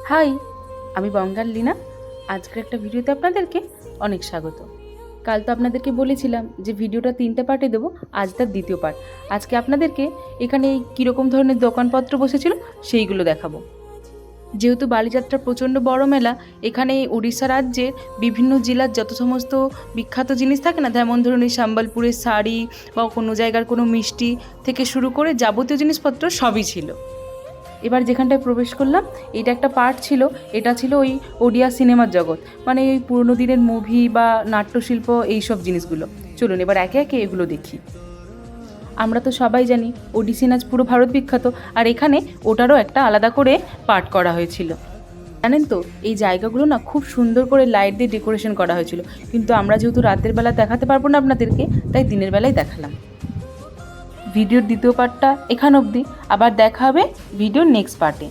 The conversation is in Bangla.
হাই, আমি বঙ্গাল লীনা। আজকের একটা ভিডিওতে আপনাদেরকে অনেক স্বাগত। কাল তো আপনাদেরকে বলেছিলাম যে ভিডিওটা 3টে পার্টে দেবো, আজ তার দ্বিতীয় পার্ট। আজকে আপনাদেরকে এখানে কীরকম ধরনের দোকানপত্র বসেছিল সেইগুলো দেখাবো। যেহেতু বালিযাত্রা প্রচণ্ড বড় মেলা, এখানে উড়িষ্যা রাজ্যের বিভিন্ন জেলার যত সমস্ত বিখ্যাত জিনিস থাকে না, যেমন ধরুন এই সম্বলপুরের শাড়ি বা কোনো জায়গার কোনো মিষ্টি থেকে শুরু করে যাবতীয় জিনিসপত্র সবই ছিল। এবার যেখানটায় প্রবেশ করলাম, এটা একটা পার্ট ছিল, এটা ছিল ওই ওড়িয়া সিনেমার জগৎ, মানে ওই পুরনো দিনের মুভি বা নাট্যশিল্প এইসব জিনিসগুলো। চলুন এবার একে একে এগুলো দেখি। আমরা তো সবাই জানি ওডিসি নাচ পুরো ভারত বিখ্যাত, আর এখানে ওটারও একটা আলাদা করে পার্ট করা হয়েছিল। জানেন তো, এই জায়গাগুলো না খুব সুন্দর করে লাইট দিয়ে ডেকোরেশন করা হয়েছিল, কিন্তু আমরা যেহেতু রাতের বেলা দেখাতে পারবো না আপনাদেরকে, তাই দিনের বেলায় দেখালাম। ভিডিওর দ্বিতীয় পার্টটা এখান অবধি, আবার দেখা হবে ভিডিওর নেক্সট পার্টে।